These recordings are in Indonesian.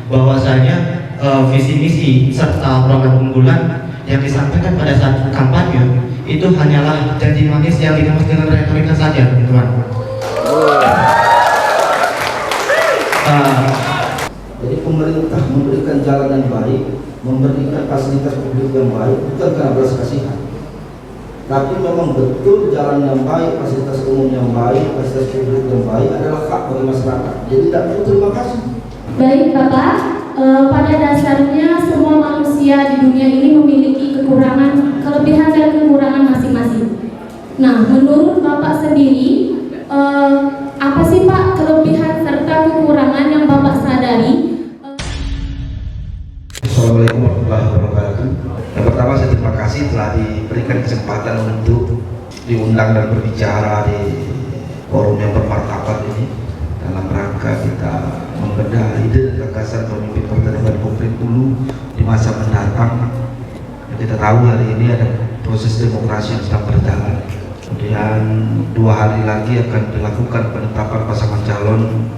bahwasanya visi misi serta program unggulan yang disampaikan pada saat kampanye itu hanyalah janji manis yang dikemas dengan retorika saja, teman-teman. Jadi pemerintah memberikan jalan yang baik, memberikan fasilitas publik yang baik bukan karena belas kasihan, tapi memang betul jalan yang baik, fasilitas umum yang baik, fasilitas publik yang baik adalah hak bagi masyarakat. Jadi tidak perlu terima kasih. Baik Bapak, pada dasarnya semua manusia di dunia ini memiliki kekurangan, kelebihan dan kekurangan masing-masing. Nah, menurut Bapak sendiri, apa sih Pak kelebihan serta kekurangan yang Bapak sadari? Assalamualaikum warahmatullahi wabarakatuh. Yang pertama, saya terima kasih telah diberikan kesempatan untuk diundang dan berbicara di forum yang bermartabat ini dalam rangka kita membedah ide dan gagasan pemimpin Kabupaten Komplit Hulu di masa mendatang. Kita tahu hari ini ada proses demokrasi yang sedang berjalan. Kemudian 2 hari lagi akan dilakukan penetapan pasangan calon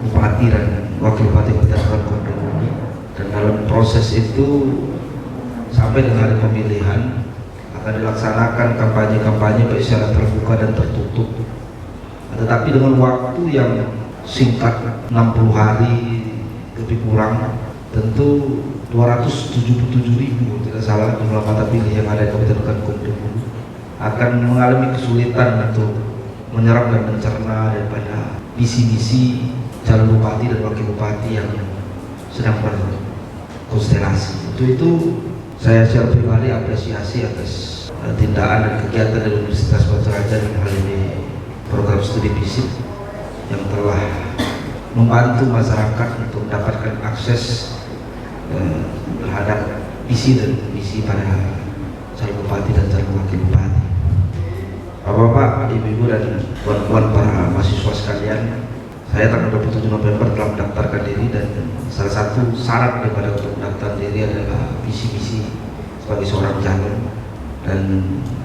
bupati dan wakil bupati Kabupaten Komplit Hulu. Dan dalam proses itu sampai dengan hari pemilihan akan dilaksanakan kampanye-kampanye baik secara terbuka dan tertutup. Tetapi dengan waktu yang singkat 60 hari lebih kurang, tentu 277.000 tidak salah jumlah mata pilih yang ada di Kabupaten Komplit Hulu akan mengalami kesulitan untuk menyerap dan mencerna daripada visi-misi calon bupati dan wakil bupati yang sedang berkonstelasi. Itu saya secara pribadi apresiasi atas tindakan dan kegiatan dari Universitas Batu Raja dalam hal ini program studi fisik yang telah membantu masyarakat untuk mendapatkan akses terhadap visi dan misi pada calon bupati dan calon wakil bupati. Bapak-bapak, ibu-ibu dan tuan-tuan para mahasiswa sekalian, saya tanggal 27 November telah mendaftarkan diri dan salah satu syarat daripada untuk mendaftar diri adalah visi-misi sebagai seorang calon, dan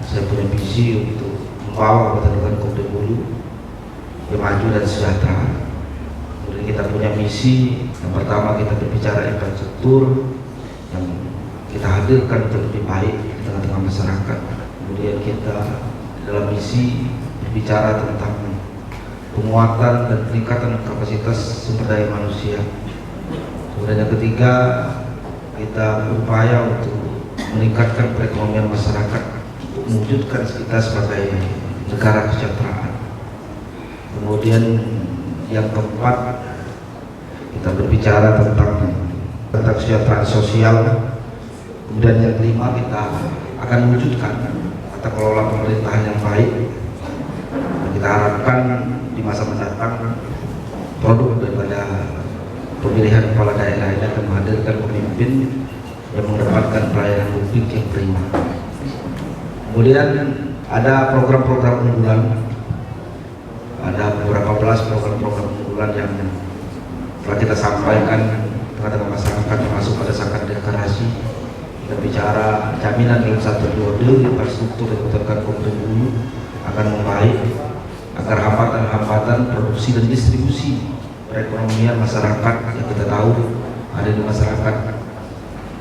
saya punya visi untuk membawa Kabupaten Komplit Hulu yang maju dan sejahtera. Kemudian kita punya misi yang pertama, kita berbicara infrastruktur yang kita hadirkan untuk lebih baik di tengah-tengah masyarakat. Kemudian kita dalam misi berbicara tentang penguatan dan peningkatan kapasitas sumber daya manusia. Kemudian yang ketiga, kita berupaya untuk meningkatkan perekonomian masyarakat untuk mewujudkan kita sebagai negara kesejahteraan. Kemudian yang keempat, kita berbicara tentang kesejahteraan sosial. Kemudian yang kelima, kita akan mewujudkan tata kelola pemerintahan yang baik. Kita harapkan di masa mendatang produk daripada pemilihan kepala daerah ini akan menghadirkan pemimpin yang mendapatkan pelayanan publik yang prima. Kemudian ada program-program unggulan, ada beberapa belas program-program unggulan yang telah kita sampaikan kepada masyarakat, termasuk pada saat deklarasi. Kita bicara jaminan dalam 1 periode infrastruktur yang Kabupaten Komplit Hulu akan membaik agar hambatan-hambatan produksi dan distribusi perekonomian masyarakat yang kita tahu ada di masyarakat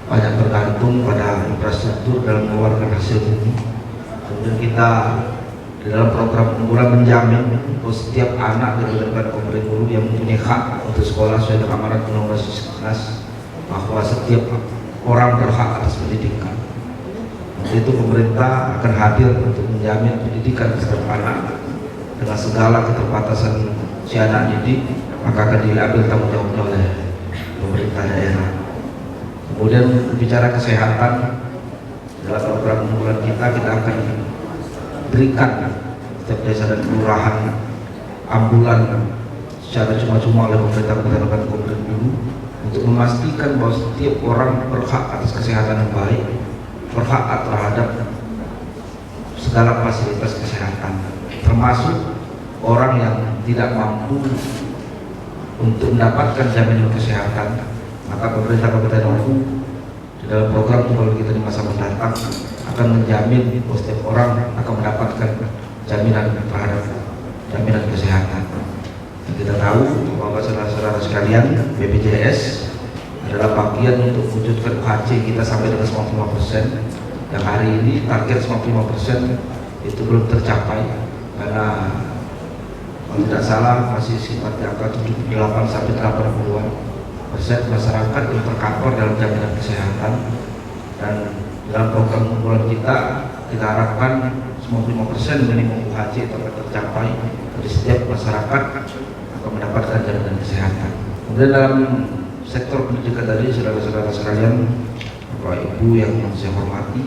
banyak bergantung pada infrastruktur dalam mengeluarkan hasil bumi. Kemudian kita di dalam program unggulan menjamin bahwa setiap anak di Kabupaten Komplit Hulu yang mempunyai hak untuk sekolah sesuai dengan amanat Undang-Undang 19, bahwa setiap orang berhak atas pendidikan. Untuk itu pemerintah akan hadir untuk menjamin pendidikan setiap anak dengan segala keterbatasan si anak didik, maka akan diambil tanggung jawabnya oleh pemerintah daerah. Kemudian berbicara kesehatan, dalam program unggulan kita akan berikan setiap desa dan kelurahan ambulan secara cuma-cuma oleh pemerintah Kabupaten Komplit Hulu untuk memastikan bahwa setiap orang berhak atas kesehatan yang baik, berhak terhadap segala fasilitas kesehatan, termasuk orang yang tidak mampu untuk mendapatkan jaminan kesehatan. Maka pemerintah Kabupaten Hulu di dalam program unggulan kita di masa mendatang akan menjamin bahwa setiap orang akan mendapatkan jaminan terhadap jaminan kesehatan. Dan kita tahu bahwa saudara-saudara sekalian, BPJS adalah bagian untuk wujudkan UHC kita sampai dengan 95%. Yang hari ini target 95% itu belum tercapai karena kalau tidak salah masih sekitar di angka 78 sampai 80% masyarakat yang tercover dalam jaminan kesehatan. Dan dalam program unggulan kita harapkan 95% minimum UHC dapat tercapai dari setiap masyarakat akan mendapatkan jaminan kesehatan. Kemudian dalam sektor pendidikan tadi, saudara-saudara sekalian, Bapak Ibu yang saya hormati,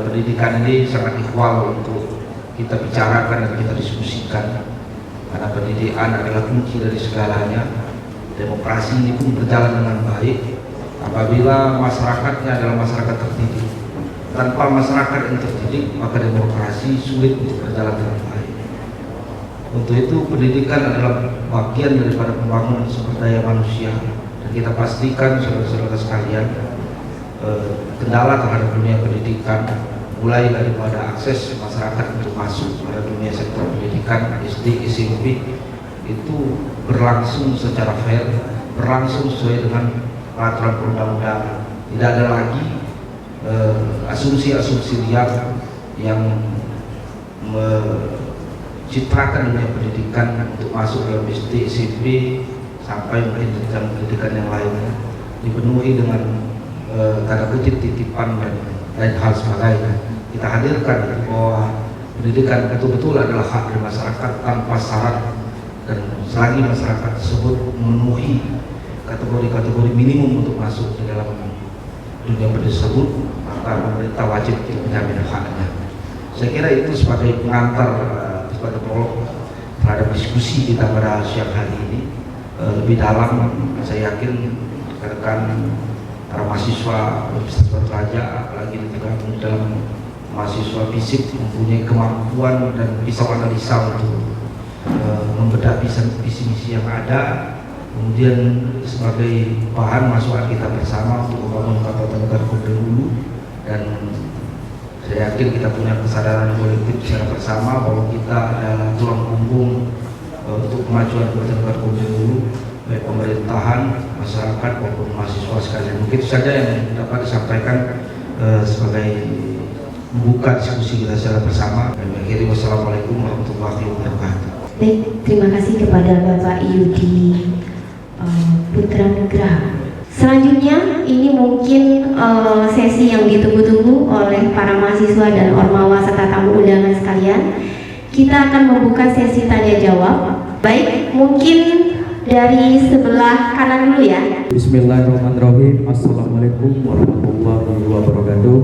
pendidikan ini sangat ikhwal untuk kita bicarakan dan kita diskusikan, karena pendidikan adalah kunci dari segalanya. Demokrasi ini pun berjalan dengan baik apabila masyarakatnya adalah masyarakat terdidik. Tanpa masyarakat yang terdidik, maka demokrasi sulit untuk berjalan dengan baik. Untuk itu pendidikan adalah bagian daripada pembangunan sumber daya manusia, dan kita pastikan saudara-saudara sekalian, kendala terhadap dunia pendidikan mulai daripada akses masyarakat untuk masuk pada dunia sektor pendidikan SD, SMP itu berlangsung secara fair, berlangsung sesuai dengan peraturan perundang-undangan. Tidak ada lagi asumsi-asumsi liar yang mencitrakan dunia pendidikan untuk masuk dalam SD, SMP sampai mungkin jenjang pendidikan yang lainnya dipenuhi dengan tanda kutip titipan dan lain hal sebagainya. Kita hadirkan bahwa pendidikan betul-betul adalah hak dari masyarakat tanpa syarat, dan selagi masyarakat tersebut memenuhi kategori-kategori minimum untuk masuk di dalam dunia pendidikan tersebut, maka pemerintah wajib untuk menjamin haknya. Saya kira itu sebagai pengantar, sebagai prolog terhadap diskusi kita pada siang hari ini. Lebih dalam, saya yakin rekan-rekan para mahasiswa Universitas Batu Raja, apalagi digabung dalam mahasiswa fisik, mempunyai kemampuan dan bisa analisa untuk membedah visi misi yang ada, kemudian sebagai bahan masukan kita bersama untuk membangun Kabupaten Hulu. Dan saya yakin kita punya kesadaran kolektif secara bersama bahwa kita adalah tulang punggung untuk kemajuan Kabupaten Hulu, baik pemerintahan, masyarakat maupun mahasiswa sekalian. Mungkin itu saja yang dapat disampaikan sebagai membuka diskusi kita secara bersama. Dan akhirnya wassalamualaikum warahmatullahi wabarakatuh. Baik, terima kasih kepada Bapak Yudi Putra Nugraha. Selanjutnya ini mungkin sesi yang ditunggu-tunggu oleh para mahasiswa dan ormawa serta tamu undangan sekalian. Kita akan membuka sesi tanya jawab. Baik, mungkin dari sebelah kanan dulu ya. Bismillahirrahmanirrahim. Assalamualaikum warahmatullahi wabarakatuh.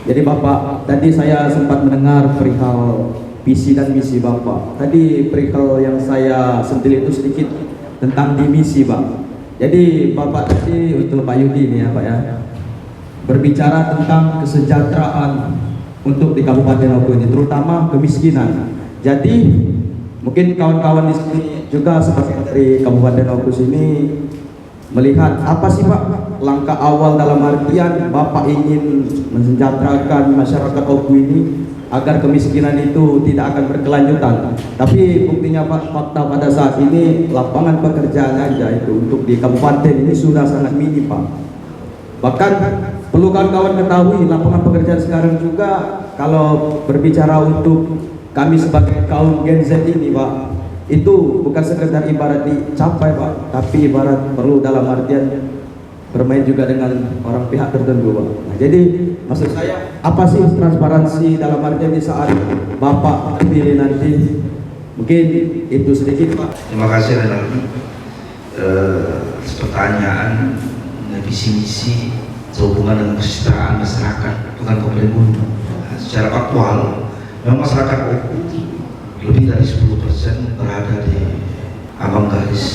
Jadi Bapak, tadi saya sempat mendengar perihal visi dan misi Bapak. Tadi perihal yang saya sentil itu sedikit tentang di misi Pak. Jadi Bapak tadi untuk Pak Yudi ini ya Pak ya, berbicara tentang kesejahteraan untuk di Kabupaten Oku ini, terutama kemiskinan. Jadi mungkin kawan-kawan di sini juga sebagai dari Kabupaten Oku ini melihat apa sih Pak langkah awal dalam artian Bapak ingin mensejahterakan masyarakat Oku ini agar kemiskinan itu tidak akan berkelanjutan. Tapi buktinya Pak, fakta pada saat ini lapangan pekerjaan aja itu untuk di kabupaten ini sudah sangat minim Pak. Bahkan perlu kawan-kawan ketahui lapangan pekerjaan sekarang juga kalau berbicara untuk kami sebagai kaum Gen Z ini Pak, itu bukan sekedar ibarat dicapai Pak, tapi ibarat perlu dalam artian bermain juga dengan orang pihak tertentu Pak. Nah, jadi maksud saya apa sih transparansi dalam artian di saat Bapak terpilih nanti? Mungkin itu sedikit Pak. Terima kasih Renaldi. Pertanyaan visi misi sehubungan dengan kesejahteraan masyarakat bukan Kabupaten Hulu. Secara aktual memang masyarakat Oku lebih dari 10% berada di ambang garis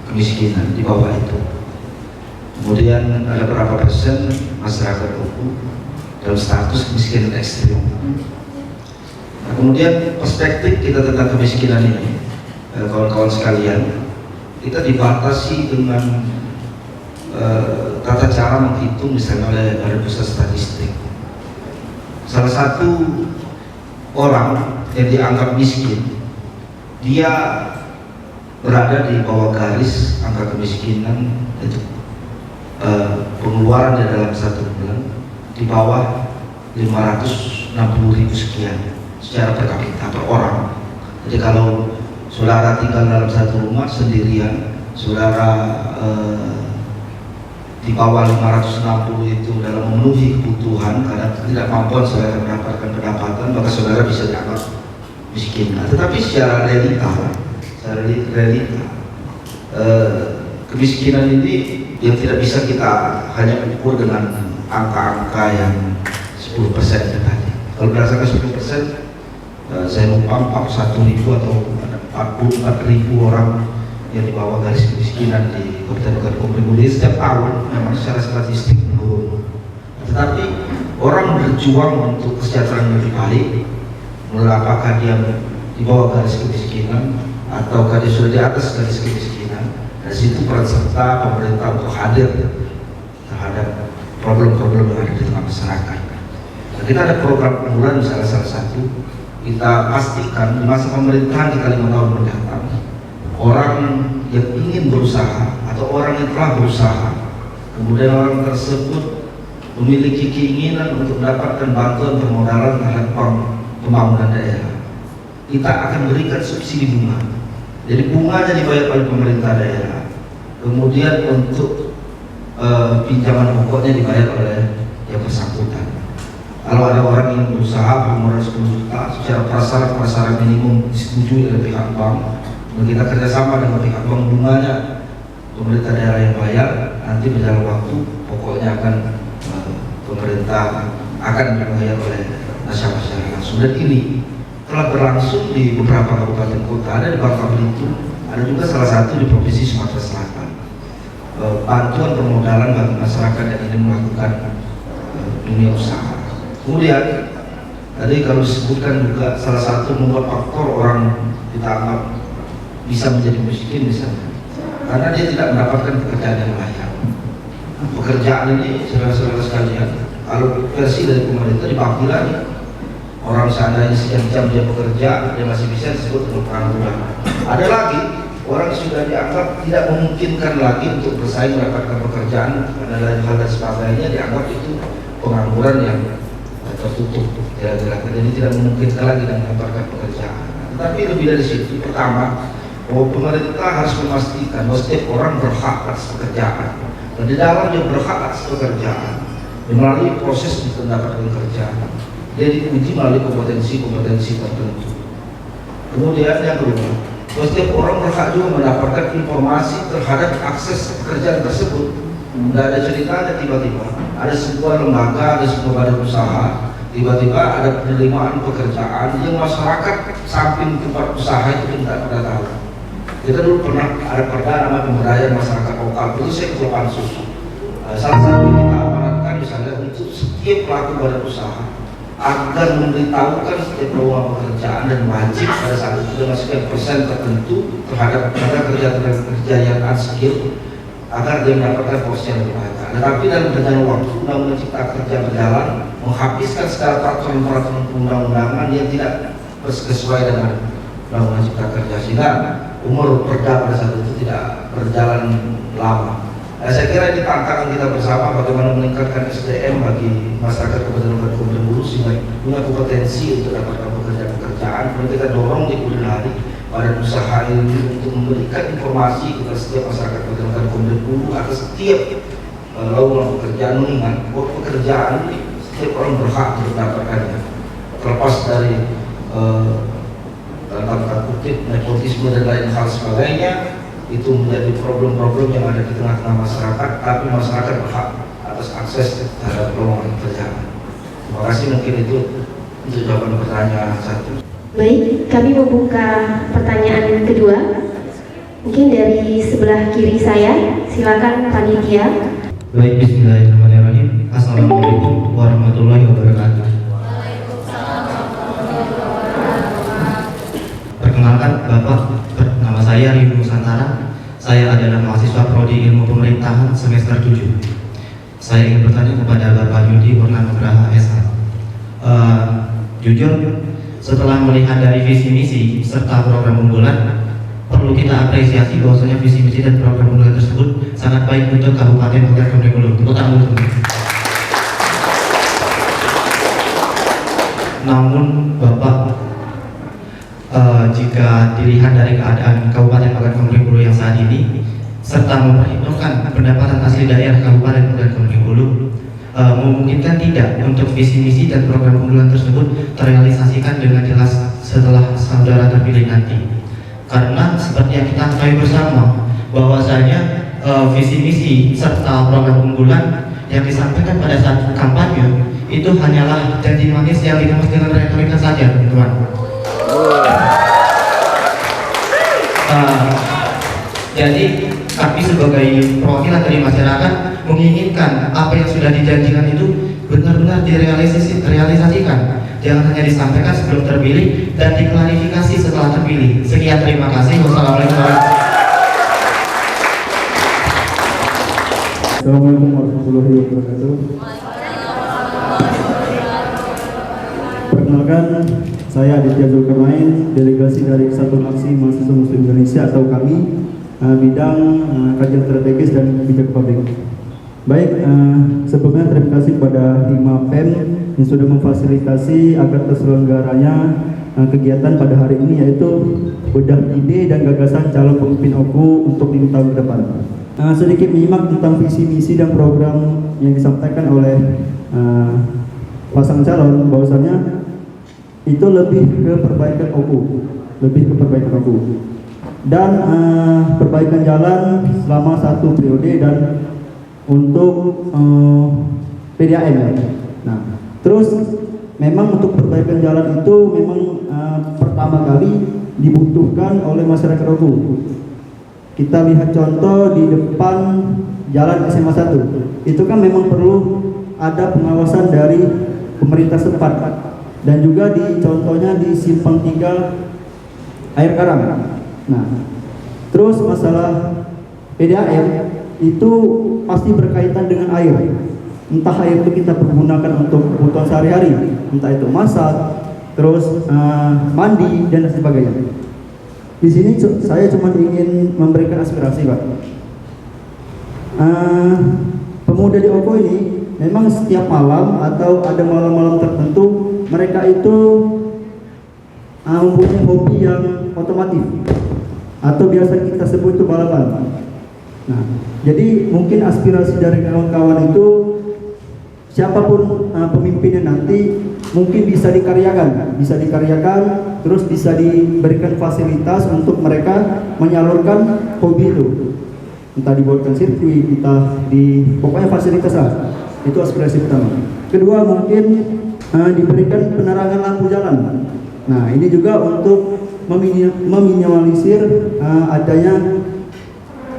kemiskinan, di bawah itu. Kemudian ada berapa persen masyarakat Oku dalam status kemiskinan ekstrim. Nah, kemudian perspektif kita tentang kemiskinan ini, kawan-kawan sekalian, kita dibatasi dengan tata cara menghitung misalnya oleh Badan Pusat Statistik. Salah satu orang yang dianggap miskin, dia berada di bawah garis angka kemiskinan, itu pengeluaran dalam satu bulan di bawah 560.000 sekian secara per kapita per orang. Jadi kalau saudara tinggal dalam satu rumah sendirian, saudara di bawah 560 itu dalam memenuhi kebutuhan karena tidak mampu saudara mendapatkan pendapatan, maka saudara bisa dianggap miskin. Tetapi secara realita kemiskinan ini yang tidak bisa kita hanya ukur dengan angka-angka yang 10% tadi. Kalau berdasarkan 10%, saya umpam 41.000 atau 44.000 orang yang di bawah garis kemiskinan di Kabupaten Komering Ulu setiap tahun memang secara statistik menurun. Tetapi orang berjuang untuk kesejahteraan yang lebih baik, mulai apakah dia di bawah garis kemiskinan ataukah dia sudah di atas garis kemiskinan, dari situ peran serta pemerintah untuk hadir terhadap problem-problem yang ada di tengah masyarakat. Nah, kita ada program unggulan misalnya salah satu, kita pastikan di masa pemerintahan kita 5 tahun mendatang, orang yang ingin berusaha atau orang yang telah berusaha, kemudian orang tersebut memiliki keinginan untuk mendapatkan bantuan permodalan terhadap pembangunan daerah, kita akan berikan subsidi bunga. Jadi bunganya dibayar oleh pemerintah daerah, kemudian untuk pinjaman pokoknya dibayar oleh yang bersangkutan. Kalau ada orang yang berusaha permodalan 10 juta, secara prasyarat minimum disetujui oleh pihak bank, dan kita kerjasama dengan pihak bank, bunganya pemerintah daerah yang bayar, nanti berjalan waktu pokoknya akan pemerintah akan dibayar oleh nasabah secara langsung. Dan ini telah berlangsung di beberapa kabupaten kota, ada di Bangka Belitung, ada juga salah satu di Provinsi Sumatera Selatan. Bantuan permodalan bagi masyarakat yang ingin melakukan dunia usaha. Kemudian tadi kalau disebutkan juga salah satu membuat faktor orang kita anggap bisa menjadi miskin misalnya, karena dia tidak mendapatkan pekerjaan yang layak. Pekerjaan ini saudara-saudara sekalian, kalau versi dari pemerintah dibagi lagi. Orang seandainya sekian jam dia bekerja, dia masih bisa disebut dengan pengangguran. Ada lagi orang sudah dianggap tidak memungkinkan lagi untuk bersaing mendapatkan pekerjaan, dan lain hal dan sebagainya, dianggap itu pengangguran yang tertutup. Jadi tidak memungkinkan lagi dan mendapatkan pekerjaan. Tetapi lebih dari situ, pertama, bahwa pemerintah harus memastikan bahwa setiap orang berhak atas pekerjaan, dan di dalam dia berhak atas pekerjaan melalui proses untuk mendapatkan pekerjaan, dia diuji melalui kompetensi tertentu. Kemudian yang kedua, setiap orang berhak juga mendapatkan informasi terhadap akses pekerjaan tersebut. Tidak ada ceritanya tiba-tiba ada sebuah lembaga, ada sebuah badan usaha, tiba-tiba ada penerimaan pekerjaan yang masyarakat samping tempat usaha itu tidak pernah tahu. Kita dulu pernah ada perda nama pemberdayaan masyarakat lokal, itu saya ketua pansus. Salah satu kita amanatkan misalnya untuk setiap pelaku badan usaha agar memberitahukan setiap peluang pekerjaan dan wajib pada saat itu dengan sekian persen tertentu terhadap tenaga kerja yang unskilled agar dia mendapatkan porsi yang lebih baik. Tetapi dalam berjalan waktu, Undang-Undang Cipta Kerja berjalan menghabiskan segala peraturan undang-undangan yang tidak sesuai dengan Undang-Undang Cipta Kerja, sehingga umur perda pada saat itu tidak berjalan lama. Saya kira ini tantangan kita bersama bagaimana meningkatkan SDM bagi masyarakat Kabupaten Komering Ulu sehingga punya kompetensi untuk dapatkan pekerjaan-pekerjaan. Kemudian kita dorong di kemudian hari badan usaha ini untuk memberikan informasi kepada setiap masyarakat Kabupaten Komering Ulu atas setiap lowongan pekerjaan, mengingat bahwa pekerjaan ini setiap orang berhak untuk mendapatkannya, terlepas dari tanda kutip nepotisme dan lain hal sebagainya. Itu menjadi problem-problem yang ada di tengah-tengah masyarakat, tapi masyarakat berhak atas akses terhadap lowongan pekerjaan. Terima kasih, mungkin itu untuk jawaban pertanyaan satu. Baik, kami membuka pertanyaan kedua. Mungkin dari sebelah kiri saya, silakan panitia. Baik, bismillahirrahmanirrahim. Assalamualaikum warahmatullahi wabarakatuh. Perkenalkan Bapak, nama saya Rio Nusantara. Saya adalah mahasiswa Prodi Ilmu Pemerintahan semester 7. Saya ingin bertanya kepada Bapak Yudi Purnanugraha SH. Jujur, setelah melihat dari visi misi serta program unggulan, perlu kita apresiasi bahwasanya visi misi dan program unggulan tersebut sangat baik untuk Kabupaten Bogor Hulu. Tepuk tangan untuk namun Bapak, jika dilihat dari keadaan Kabupaten Bogor Hulu yang saat ini serta memperhitungkan pendapatan asli daerah Kabupaten Bogor Hulu, memungkinkan tidak untuk visi misi dan program unggulan tersebut terrealisasikan dengan jelas setelah saudara terpilih nanti. Karena seperti yang kita ketahui bersama bahwasanya visi misi serta program unggulan yang disampaikan pada saat kampanye itu hanyalah janji manis yang dikemas dengan retorika saja, teman-teman. Jadi kami sebagai perwakilan dari masyarakat menginginkan apa yang sudah dijanjikan itu benar-benar direalisasikan. Jangan hanya disampaikan sebelum terpilih dan diklarifikasi setelah terpilih. Sekian, terima kasih. Wassalamualaikum warahmatullahi wabarakatuh. Perkenalkan, saya Aditya Zulkarnain, delegasi dari Kesatuan Aksi Mahasiswa Muslim Indonesia atau kami, bidang kajian strategis dan bijak publik. Baik, sebelumnya terima kasih kepada Hima PEM yang sudah memfasilitasi agar terselenggaranya kegiatan pada hari ini, yaitu bedah ide dan gagasan calon pemimpin OKU untuk 5 tahun ke depan. Sedikit menyimak tentang visi misi dan program yang disampaikan oleh pasangan calon, bahwasanya itu lebih ke perbaikan OKU, dan perbaikan jalan selama 1 periode dan untuk PDAM ya. Nah, terus memang untuk perbaikan jalan itu memang pertama kali dibutuhkan oleh masyarakat OKU. Kita lihat contoh di depan jalan SMA 1. Itu kan memang perlu ada pengawasan dari pemerintah setempat. Dan juga di contohnya di Simpang 3 Air Karang. Nah, terus masalah PDAM itu pasti berkaitan dengan air. Entah air itu kita pergunakan untuk kebutuhan sehari-hari, entah itu masak, terus mandi dan sebagainya. Di sini saya cuma ingin memberikan aspirasi, Pak. Pemuda di OKU ini memang setiap malam atau ada malam-malam tertentu mereka itu mempunyai hobi yang otomotif atau biasa kita sebut itu balapan. Nah, jadi mungkin aspirasi dari kawan-kawan itu siapapun pemimpinnya nanti mungkin bisa dikaryakan, terus bisa diberikan fasilitas untuk mereka menyalurkan hobi itu. Entah dibuatkan sirkuit, entah pokoknya fasilitas lah. Itu aspirasi pertama. Kedua, mungkin diberikan penerangan lampu jalan. Nah, ini juga untuk meminimalisir adanya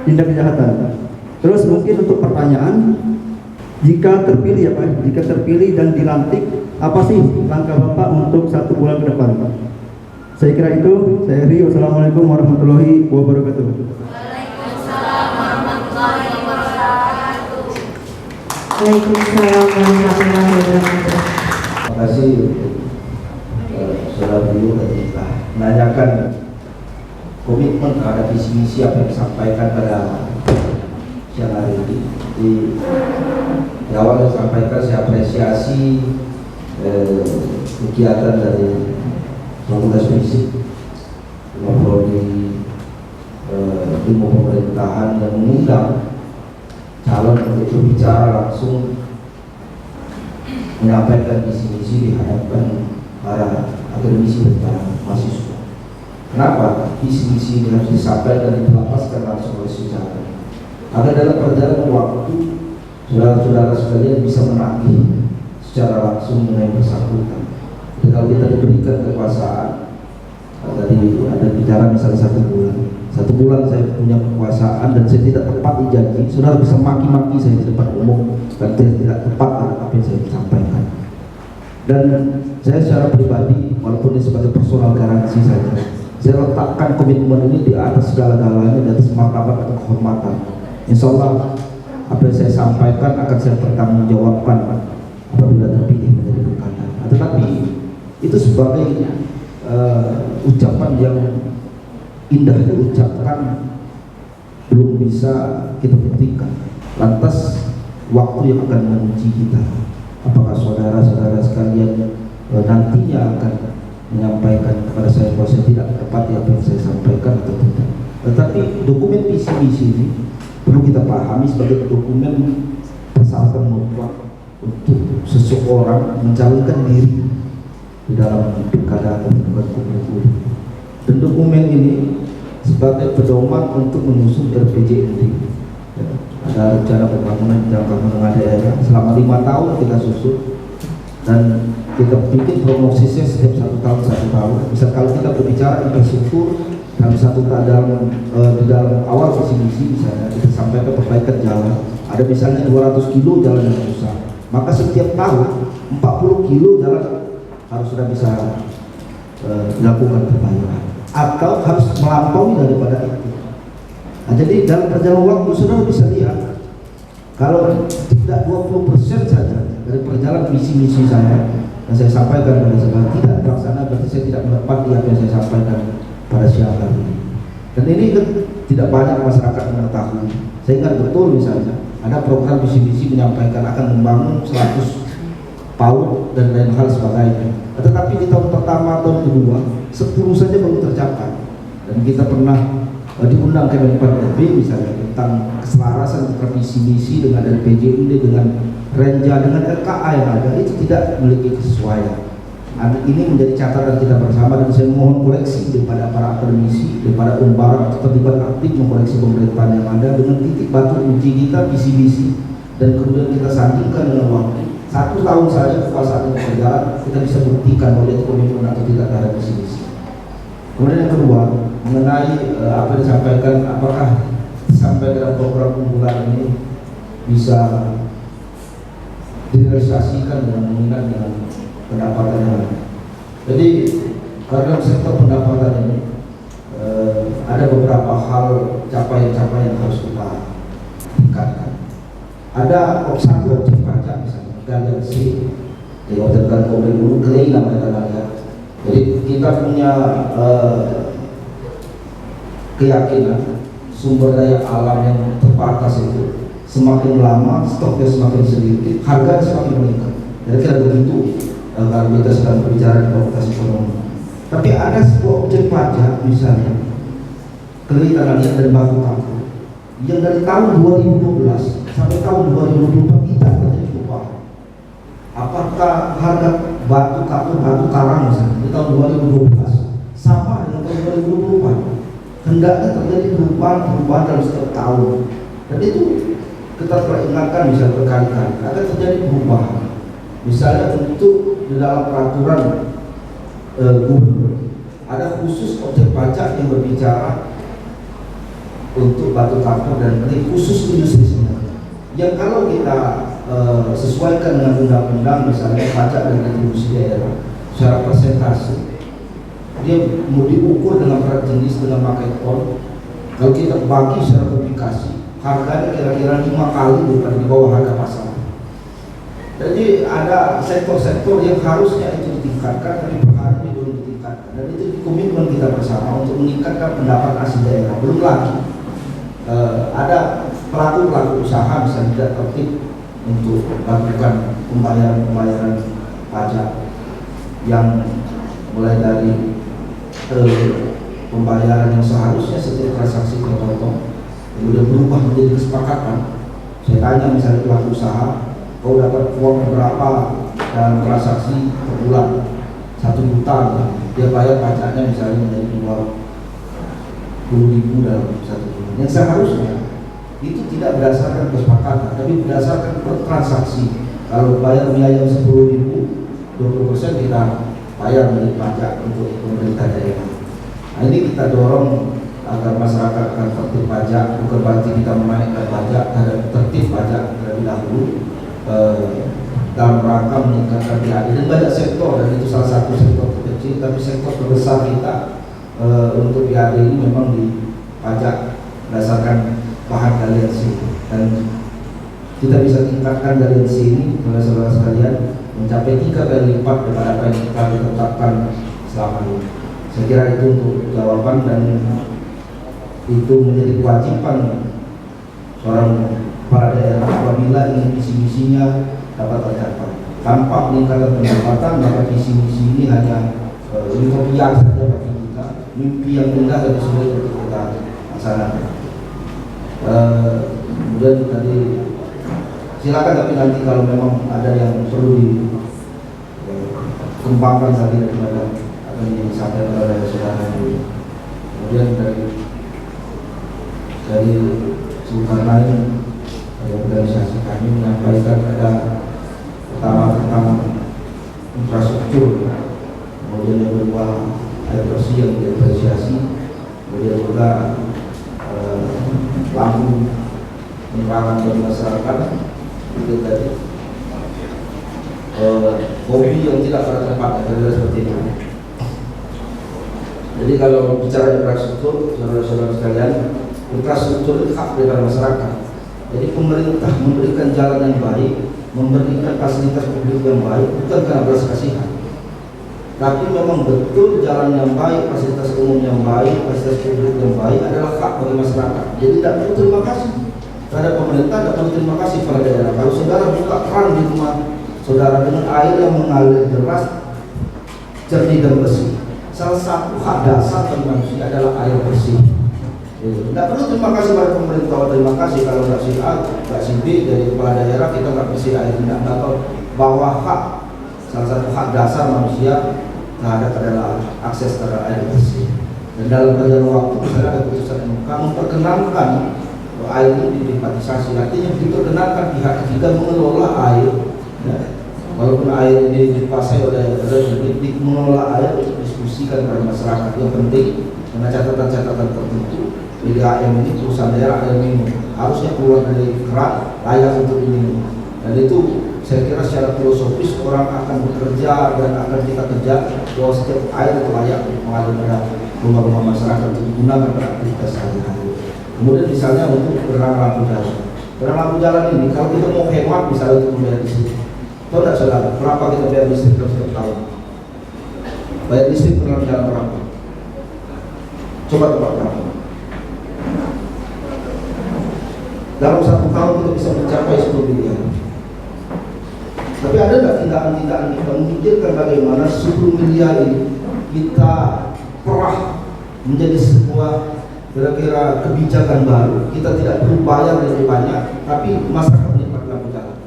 tindak kejahatan. Terus mungkin untuk pertanyaan, jika terpilih ya Pak, jika terpilih dan dilantik, apa sih langkah Bapak untuk 1 bulan ke depan? Saya kira itu. Saya Ri. Wassalamualaikum warahmatullahi wabarakatuh. Waalaikumsalam warahmatullahi wabarakatuh. Waalaikumsalam warahmatullahi wabarakatuh. Terima kasih saudara dulu ketika menanyakan komitmen terhadap visi misi apa yang disampaikan pada siang hari ini. Di awal saya sampaikan, saya apresiasi kegiatan dari Fakultas Fisik Prodi Ilmu Pemerintahan yang mengundang calon untuk berbicara langsung menyampaikan visi misi di hadapan para akademisi dan para mahasiswa. Kenapa visi misi ini harus disampaikan dan dilapaskan langsung oleh sejarah? Agar dalam perjalanan waktu saudara-saudara sekalian bisa menagih secara langsung mengenai bersangkutan. Dan kalau kita diberikan kekuasaan, tadi itu ada bicara misalnya 1 bulan. 1 bulan saya punya kekuasaan dan saya tidak tepat di janji, saudara bisa maki-maki saya di depan umum dan tidak tepat apa yang saya sampaikan. Dan saya secara pribadi, walaupun ini sebagai personal garansi saja, saya letakkan komitmen ini di atas segala-galanya, di atas martabat atau kehormatan. Insya Allah apa yang saya sampaikan akan saya pertanggungjawabkan apabila terpilih menjadi berkata. Tetapi itu sebagai ucapan yang indah diucapkan belum bisa kita buktikan. Lantas waktu yang akan menguji kita, apakah saudara-saudara sekalian nantinya akan menyampaikan kepada saya bahwa saya tidak menepati apa yang saya sampaikan atau tidak. Tetapi dokumen visi misi ini perlu kita pahami sebagai dokumen persyaratan mutlak untuk seseorang mencalonkan diri di dalam pilkada pembentukan gubernur. Dan dokumen ini sebagai pedoman untuk menyusun RPJMD. Ada rencana pembangunan jangka menengah daerah selama 5 tahun kita susun, dan kita bikin prognosisnya setiap 1 tahun 1 tahun. Misal kalau kita berbicara infrastruktur dalam di dalam awal visi misi, misalnya kita sampaikan perbaikan jalan, ada misalnya 200 kilo jalan yang rusak, maka setiap tahun 40 kilo jalan harus sudah bisa dilakukan perbaikan atau harus melampaui daripada itu. Nah, jadi dalam perjalanan waktu saudara bisa lihat, kalau tidak 20% saja dari perjalanan visi misi saya yang saya sampaikan pada saudara tidak terlaksana, berarti saya tidak menepati apa yang saya sampaikan pada siang hari ini. Dan ini kan tidak banyak masyarakat mengetahui. Saya ingat betul misalnya ada program visi misi menyampaikan akan membangun 100 PAUD dan lain hal sebagainya. Tetapi di tahun pertama, tahun kedua, 10 saja belum tercapai. Dan kita pernah diundang ke Kemenpan RB misalnya tentang keselarasan antara visi misi dengan RPJMD, dengan Renja, dengan RKA yang ada, itu tidak memiliki kesesuaian. Ini menjadi catatan kita bersama, dan saya mohon koreksi daripada para akademisi, daripada Umbar terlibat aktif mengkoreksi pemerintahan yang ada dengan titik batu uji kita visi misi, dan kemudian kita sandingkan dengan waktu 1 tahun saja kekuasaan yang berjalan, kita bisa buktikan bahwa itu komitmen atau tidak terhadap visi misi. Kemudian yang kedua, mengenai apa yang disampaikan, apakah sampai dalam program unggulan ini bisa direalisasikan dengan mengingat dengan pendapatan yang ada. Jadi karena sektor pendapatan ini ada beberapa hal capaian-capaian yang harus kita tingkatkan. Ada satu objek pajak misalnya, galiansi di hotel dan dulu klaim namanya tadi. Jadi kita punya keyakinan sumber daya alam yang terbatas itu semakin lama stoknya semakin sedikit, harga semakin meningkat. Jadi kita begitu kalau kita sedang berbicara di komunitas ekonomi. Tapi ada sebuah objek pajak misalnya kedelai tanah liat dan batu kapur yang dari tahun 2012 sampai tahun 2024 tidak terjadi perubahan. Apakah harga batu kapur, batu karang misalnya di tahun 2012 sama dengan tahun 2024? Hendaknya terjadi perubahan dalam setiap tahun. Dan itu kita peringatkan misalnya berkali-kali akan terjadi perubahan. Misalnya untuk di dalam peraturan gubernur ada khusus objek pajak yang berbicara untuk batu kapur dan khusus industri sebenarnya. Yang kalau kita sesuaikan dengan undang-undang misalnya pajak dan retribusi daerah secara persentase, dia mau diukur dengan berat jenis dengan pakai ton. Kalau kita bagi secara publikasi, harganya kira-kira 5 kali daripada di bawah harga pasar. Jadi ada sektor-sektor yang harusnya itu ditingkatkan, tapi per hari ini belum ditingkatkan. Dan itu komitmen kita bersama untuk meningkatkan pendapatan asli daerah. Belum lagi ada pelaku-pelaku usaha bisa tidak tertib untuk melakukan pembayaran pajak yang mulai dari pembayaran yang seharusnya setiap transaksi terpotong kemudian berubah menjadi kesepakatan. Saya tanya misalnya pelaku usaha, kau dapat uang berapa dalam transaksi per bulan 1 juta, dia bayar pajaknya misalnya menjadi 20.000 dalam 1 bulan. Yang seharusnya itu tidak berdasarkan kesepakatan, tapi berdasarkan per transaksi. Kalau bayar biaya 10.000, 20% kita bayar menjadi pajak untuk pemerintah daerah. Nah, ini kita dorong agar masyarakat akan tertib pajak, bukan berarti kita menaikkan pajak, tertib pajak terlebih dahulu dalam rangka meningkatkan PAD. Dan banyak sektor, dan itu salah satu sektor terkecil, tapi sektor terbesar kita untuk PAD ini memang dipajak berdasarkan bahan galiansi, dan kita bisa tingkatkan galiansi ini oleh saudara sekalian mencapai 3 kali lipat daripada apa yang kita tetapkan selama ini. Saya kira itu untuk jawaban, dan itu menjadi kewajiban seorang kepala daerah apabila ingin visi-misinya dapat tercapai. Tanpa peningkatan pendapatan, maka visi-misi ini hanya impian saja bagi kita, mimpi yang indah dan sulit untuk kita laksanakan. Kemudian tadi silakan, tapi nanti kalau memang ada yang perlu dikembangkan lagi daripada apa yang disampaikan oleh saudara ini. Kemudian dari sumber lain organisasi kami menyampaikan ada pertama tentang infrastruktur, kemudian yang kedua air bersih yang diapresiasi, kemudian juga lampu penerangan bagi masyarakat, itu tadi hobi yang tidak pada tempatnya, kira-kira seperti itu. Jadi kalau bicara infrastruktur, saudara-saudara sekalian, infrastruktur itu hak daripada masyarakat. Jadi pemerintah memberikan jalan yang baik, memberikan fasilitas publik yang baik, bukan karena belas kasihan, tapi memang betul jalan yang baik, fasilitas umum yang baik, fasilitas publik yang baik adalah hak bagi masyarakat. Jadi tidak perlu terima kasih terhadap pemerintah, tidak perlu terima kasih pada daerah. Kalau saudara buka keran di rumah saudara dengan air yang mengalir deras, jernih dan bersih, salah satu hak dasar bagi manusia adalah air bersih. Tidak perlu terima kasih pada pemerintah, terima kasih kalau nggak si A, nggak si B dari kepala daerah kita nggak bersih air, tidak tahu bahwa hak, salah satu hak dasar manusia terhadap adalah akses terhadap air bersih. Dan dalam berjalan waktu misalnya ada keputusan MK memperkenalkan air ini diprivatisasi, artinya diperkenalkan pihak ketiga mengelola air. Ya. Walaupun air ini dikuasai oleh mengelola air untuk diskusikan kepada masyarakat yang penting dengan catatan-catatan tertentu. PDAM ini perusahaan daerah air minum harusnya keluar dari keran layak untuk diminum, dan itu saya kira secara filosofis orang akan bekerja dan akan kita kerja bahwa setiap air itu layak untuk mengalir pada rumah-rumah masyarakat untuk digunakan pada aktivitas sehari-hari. Kemudian misalnya untuk penerangan lampu jalan. Penerangan lampu jalan ini kalau kita mau hemat misalnya untuk membayar listrik, tahu tidak saudara berapa kita bayar listrik dalam setiap tahun? Bayar listrik penerangan jalan berapa? Coba tebak berapa? Dalam satu tahun kita bisa mencapai 10 miliar. Tapi ada nggak tindakan-tindakan kita memikirkan bagaimana 10 miliar ini kita perah menjadi sebuah kira-kira kebijakan baru. Kita tidak perlu bayar lebih banyak, tapi masyarakat menikmati lampu jalan.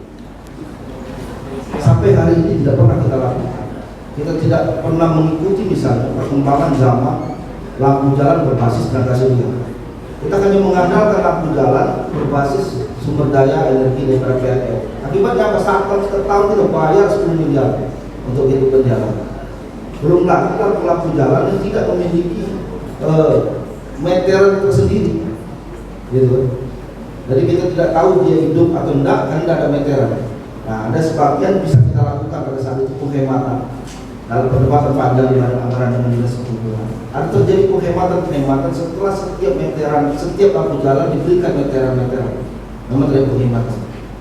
Sampai hari ini tidak pernah kita lakukan. Kita tidak pernah mengikuti misalnya perkembangan zaman lampu jalan berbasis tenaga surya. Kita hanya mengandalkan lampu jalan berbasis sumber daya energi daripada PLN. Akibatnya apa? Setiap tahun kita bayar 10 miliar untuk hidup jalan. Belum lagi lampu jalan yang tidak memiliki meteran tersendiri, gitu. Jadi kita tidak tahu dia hidup atau enggak karena tidak ada meteran. Nah, ada sebagian bisa kita lakukan pada saat itu penghematan. Dalam perdebatan panjang di anggaran dengan dinas perhubungan, ada terjadi penghematan setelah setiap meteran, setiap lampu jalan diberikan meteran, memang terjadi penghematan.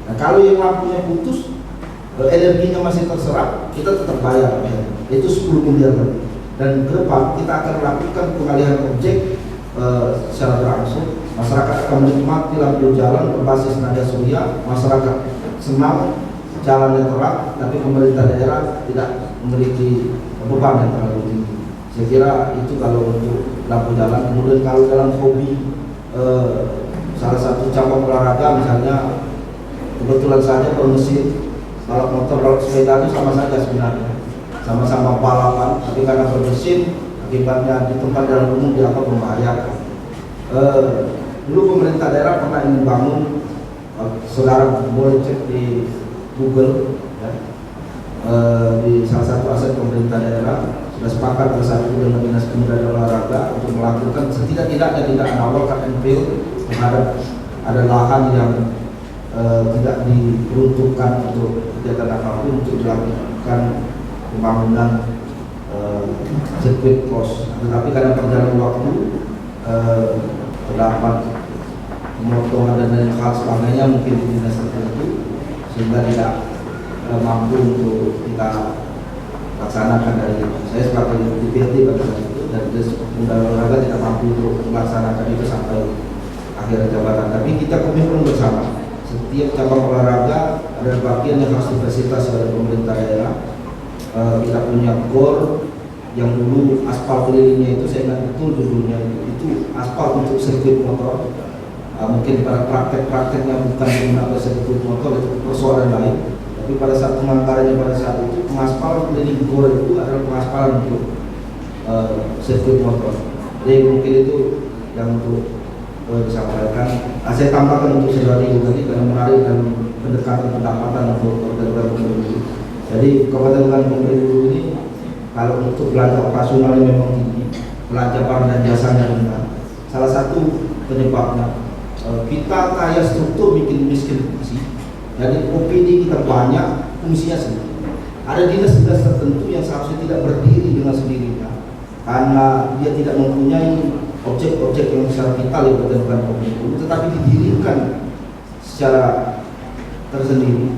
Nah, kalau yang lampunya putus, energinya masih terserap, kita tetap bayar, ya. Itu 10 miliar lebih. Dan ke depan kita akan lakukan pengalihan objek secara berangsur. Masyarakat akan menikmati lampu jalan berbasis tenaga surya, masyarakat senang, jalannya terang, tapi pemerintah daerah tidak memiliki beban yang terlalu tinggi. Saya kira itu kalau untuk lampu jalan. Kemudian kalau dalam hobi salah satu cabang olahraga misalnya, kebetulan saja bermesin balap motor, balap sepeda itu sama saja sebenarnya, sama-sama balapan, tapi karena bermesin akibatnya di tempat dalam umum dianggap membahayakan. Dulu pemerintah daerah pernah ingin bangun, saudara boleh cek di Google, ya, di salah satu aset pemerintah daerah sudah sepakat bersatu dengan dinas pemuda dan olahraga untuk melakukan setidak-tidaknya tindakan awal cut and fill terhadap ada lahan yang tidak diperuntukkan untuk kegiatan apapun untuk dilakukan pembangunan sirkuit cross. Tetapi karena perjalanan waktu terdapat pemotongan dan lain hal sebagainya mungkin di dinas tertentu sehingga tidak mampu untuk kita laksanakan dari itu. Saya sebagai DPRD pada saat itu dan Muda Olahraga tidak mampu untuk melaksanakan itu sampai akhir jabatan. Tapi kita komitmen bersama. Setiap cabang olahraga ada bagian yang harus difasilitasi oleh pemerintah daerah. Kita punya GOR yang dulu aspal kelilingnya itu saya ingat betul judulnya itu aspal untuk sirkuit motor. Mungkin pada praktek-prakteknya bukan menggunakan sirkuit motor, itu persoalan lain. Tapi pada saat penganggarannya pada saat itu pengaspalan keliling GOR itu adalah pengaspalan untuk sirkuit motor. Jadi mungkin itu yang untuk disampaikan. Saya tambahkan untuk saudara Ibu tadi karena menarik dan pendekatan pendapatan untuk organ-organ pemilih. Jadi Kabupaten Pemilih ini kalau untuk belanja operasionalnya memang tinggi, belanja barang dan jasanya rendah. Salah satu penyebabnya kita kaya struktur bikin miskin fungsi. Jadi OPD kita banyak, fungsinya sedikit. Ada dinas-dinas tertentu yang seharusnya tidak berdiri dengan sendirinya karena dia tidak mempunyai objek-objek yang secara vital yang berdasarkan pemilu, tetapi didirikan secara tersendiri.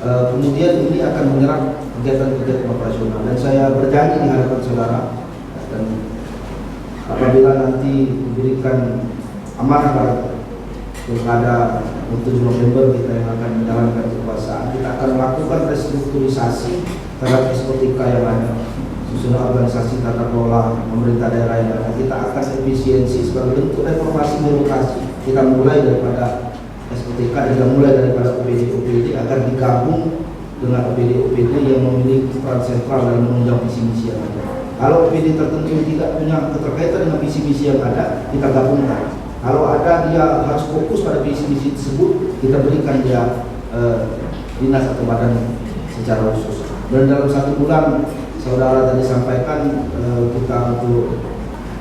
Kemudian ini akan menyerap kegiatan-kegiatan operasional dan saya berjanji di hadapan saudara dan apabila nanti diberikan amanah pada 7 November kita yang akan menjalankan kekuasaan, kita akan melakukan restrukturisasi terhadap SOTK yang ada, susunan organisasi tata kelola pemerintah daerah yang ada. Kita akan efisiensi sebagai bentuk reformasi birokrasi. Kita mulai daripada SOTK dan mulai daripada OPD agar digabung dengan OPD yang memiliki peran sentral dalam menunjang visi misi yang ada. Kalau OPD tertentu yang tidak punya keterkaitan dengan visi misi yang ada, kita gabungkan. Kalau ada dia harus fokus pada visi misi tersebut, kita berikan dia dinas atau badan secara khusus. Dan dalam 1 bulan saudara tadi sampaikan kita untuk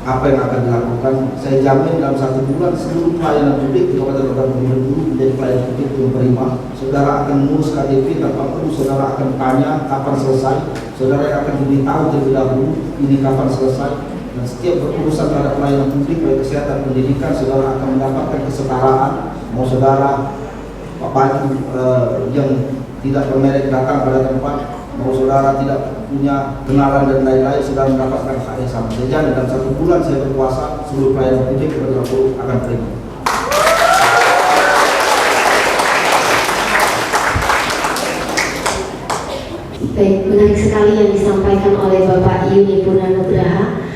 apa yang akan dilakukan, saya jamin dalam 1 bulan seluruh pelayanan publik di Kabupaten Kota Bumi dulu menjadi pelayanan publik yang prima. Saudara akan mengurus KTP tanpa perlu saudara akan tanya kapan selesai. Saudara akan diberitahu terlebih dahulu ini kapan selesai. Dan setiap berurusan terhadap pelayanan publik baik kesehatan pendidikan, saudara akan mendapatkan kesetaraan. Mau saudara yang tidak bermerek datang pada tempat, mau saudara tidak punya kenalan dan lain-lain, sudah mendapatkan hak yang sama. Jadi dalam 1 bulan saya berkuasa, seluruh pelayanan publik akan terima. Baik, menarik sekali yang disampaikan oleh Bapak Yuni Purnanugraha.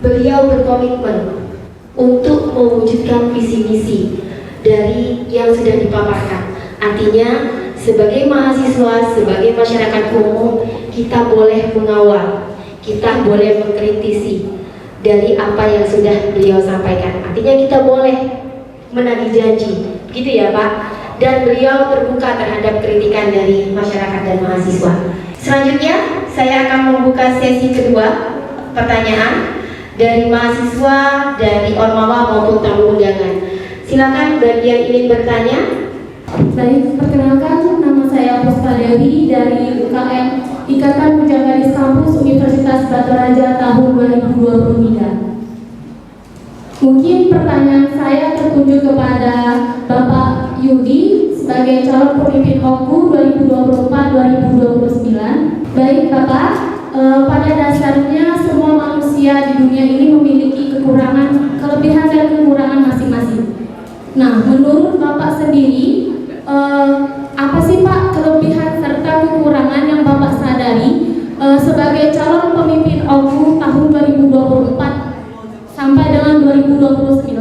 Beliau berkomitmen untuk mewujudkan visi misi dari yang sudah dipaparkan. Artinya sebagai mahasiswa, sebagai masyarakat umum, kita boleh mengawal, kita boleh mengkritisi dari apa yang sudah beliau sampaikan. Artinya kita boleh menagih janji, gitu ya Pak. Dan beliau terbuka terhadap kritikan dari masyarakat dan mahasiswa. Selanjutnya, saya akan membuka sesi kedua, pertanyaan dari mahasiswa, dari Ormawa maupun tamu undangan. Silakan bagi yang ingin bertanya. Baik, perkenalkan nama saya Puspa Dewi dari UKM Ikatan Muda Gadis Kampus Universitas Batu Raja tahun 2023. Mungkin pertanyaan saya tertuju kepada Bapak Yudi sebagai calon pemimpin OKU 2024-2029. Baik Bapak, pada dasarnya semua manusia di dunia ini memiliki kelebihan dan kekurangan masing-masing. Nah, menurut Bapak sendiri, apa sih Pak kelebihan serta kekurangan yang Bapak sadari sebagai calon pemimpin OKU tahun 2024 sampai dengan 2029,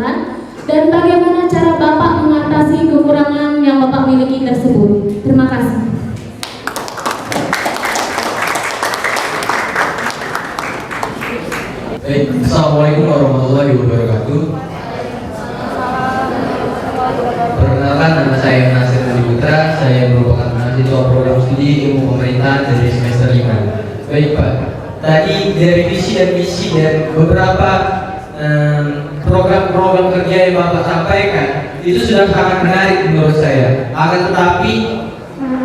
dan bagaimana cara Bapak mengatasi kekurangan yang Bapak miliki tersebut? Terima kasih. Assalamualaikum warahmatullahi wabarakatuh. Perkenalkan, nama saya Nasir Ali Putra. Saya merupakan mahasiswa program studi ilmu pemerintahan dari semester 5. Baik Pak, tadi dari visi dan misi dan beberapa program-program kerja yang Bapak sampaikan itu sudah sangat menarik menurut saya. Akan tetapi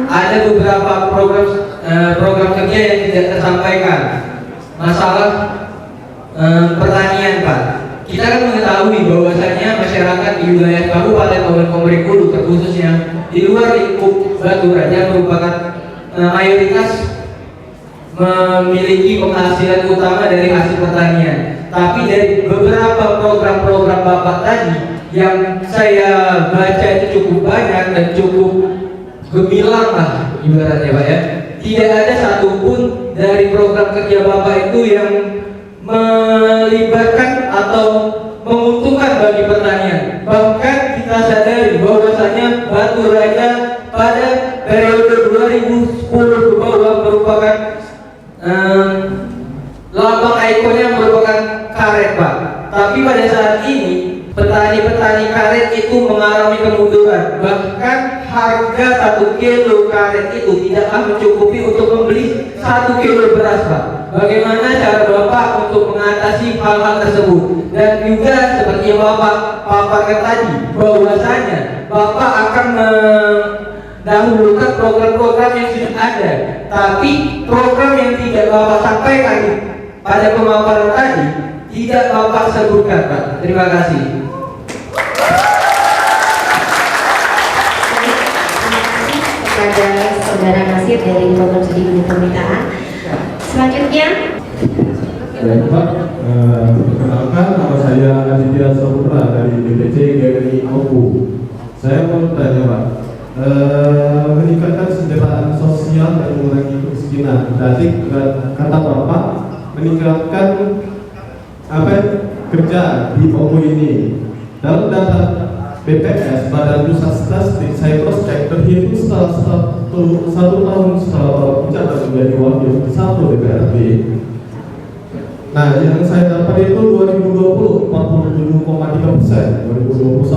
ada beberapa program kerja yang tidak tersampaikan. Masalah pertanian Pak. Kita kan mengetahui bahwasanya masyarakat di wilayah Kabupaten Komering Ulu, terkhususnya di luar lingkup Batu Raja, merupakan mayoritas memiliki penghasilan utama dari hasil pertanian. Tapi dari beberapa program-program Bapak tadi yang saya baca itu cukup banyak dan cukup gemilang lah ibaratnya Pak ya. Tidak ada satupun dari program kerja Bapak itu yang melibatkan atau menguntungkan bagi pertanian. Bahkan kita sadari bahwasanya Batu Raja pada periode 2010 ke bawah merupakan lambang ikonnya merupakan karet Pak. Tapi pada saat ini petani-petani karet itu mengalami kemunduran. Bahkan harga 1 kilo karet itu tidaklah mencukupi untuk membeli 1 kilo beras Pak. Bagaimana cara Bapak untuk mengatasi hal-hal tersebut? Dan juga seperti yang Bapak paparkan tadi, bahwasanya Bapak akan mendahulukan program-program yang sudah ada. Tapi program yang tidak Bapak sampaikan pada pemaparan tadi tidak Bapak sebutkan Pak. Terima kasih. Kepada Saudara Nasir dari program studi unit pemberitaan. Selanjutnya, Baik Pak, perkenalkan nama saya Aditya Saputra dari DPC GMI OPU. Saya mau tanya Pak, meningkatkan kesejahteraan sosial dan mengurangi kemiskinan. Tadi kata Bapak meningkatkan kerja di OPU ini. Dalam data BPS, Badan Pusat Statistik, saya cross check terhitung setelah satu tahun setelah Bapak menjabat menjadi wakil ke-1 DPRD. Nah, yang saya dapat itu 2020 47,3%, 2021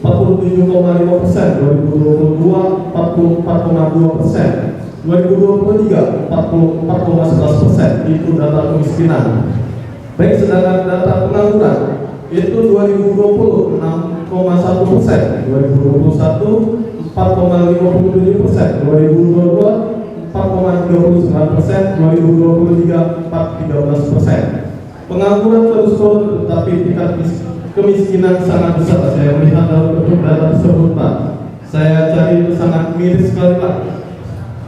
47,5%, 2022 44,2%, 2023 44,11%. Itu data kemiskinan. Baik, sedangkan data pengangguran itu 2020 6,1%, 2021 4,57%, 2022 4,39%, 2023 4,13%. Pengangguran terus turun, tetapi tingkat kemiskinan sangat besar. Saya melihat dalam bentuk data tersebut Pak. Saya cari itu sangat miris sekali Pak.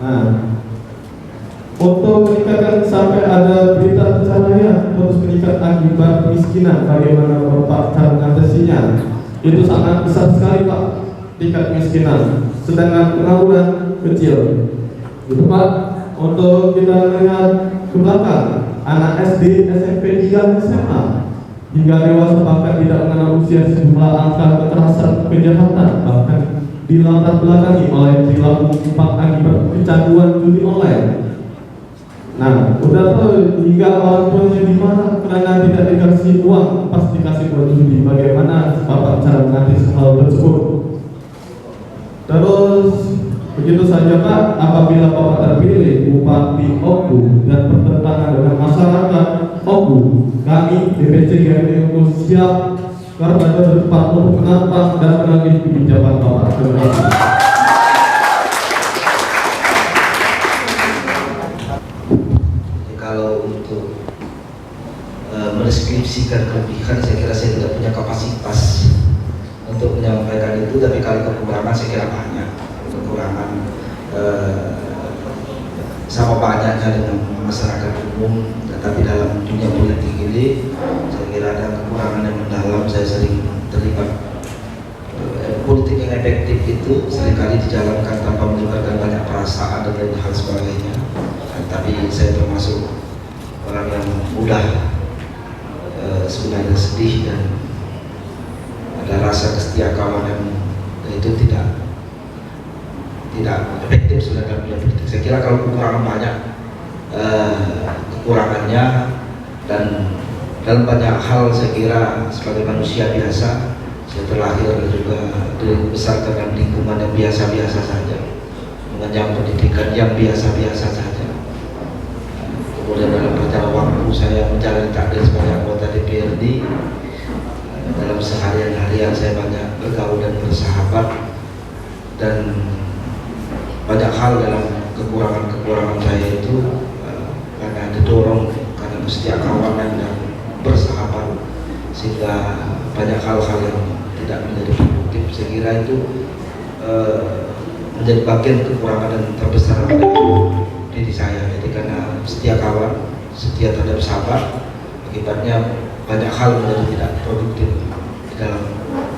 Nah, untuk meningkatkan sampai ada berita percaya terus meningkat akibat kemiskinan, bagaimana Bapak cara mengatasinya? Itu sangat besar sekali Pak, tingkat kemiskinan. Sedangkan pengangguran kecil. Itu Pak. Untuk kita lihat ke belakang, anak SD, SMP, hingga SMA hingga dewasa bahkan tidak mengenal usia, sejumlah angka kekerasan, kejahatan bahkan dilatar belakangi oleh perilaku akibat kecanduan judi online. Nah, udah tuh hingga orang tuanya di mana karena tidak dikasih uang, pas dikasih buat judi. Bagaimana Bapak cara mengatasi hal tersebut? Terus begitu saja Pak, apabila Bapak terpilih Bupati OPU dan bertentangan dengan masyarakat OPU, kami DPC GMI OPU siap karena berdepan untuk menantang dan menagih kebijakan Bapak. Terima kasih. Kalau untuk mendeskripsikan kelebihan, saya kira saya tidak punya kapasitas untuk menyampaikan itu. Tapi kalau kekurangan saya kira banyak. Kekurangan sama banyaknya dengan masyarakat umum, tetapi dalam dunia politik ini saya kira ada kekurangan yang mendalam. Saya sering terlibat politik yang efektif itu seringkali dijalankan tanpa melibatkan banyak perasaan dan lain hal sebagainya. Tapi saya termasuk orang yang mudah sebenarnya sedih dan ada rasa kesetiakawanan itu tidak efektif sebenarnya dalam politik. Saya kira kalau kekurangan banyak kekurangannya, dan dalam banyak hal saya kira sebagai manusia biasa, saya terlahir dan juga dibesarkan dalam lingkungan yang biasa-biasa saja, mengenyam pendidikan yang biasa-biasa saja. Kemudian dalam perjalanan waktu saya menjalani takdir sebagai anggota DPRD, dalam seharian-harian saya banyak bergaul dan bersahabat, dan banyak hal dalam kekurangan saya itu karena didorong karena kesetiakawanan dan bersahabat, sehingga banyak hal-hal yang tidak menjadi produktif. Saya kira itu menjadi bagian kekurangan dan terbesar di diri saya. Jadi karena setia kawan, setia terhadap sahabat, akibatnya banyak hal menjadi tidak produktif di dalam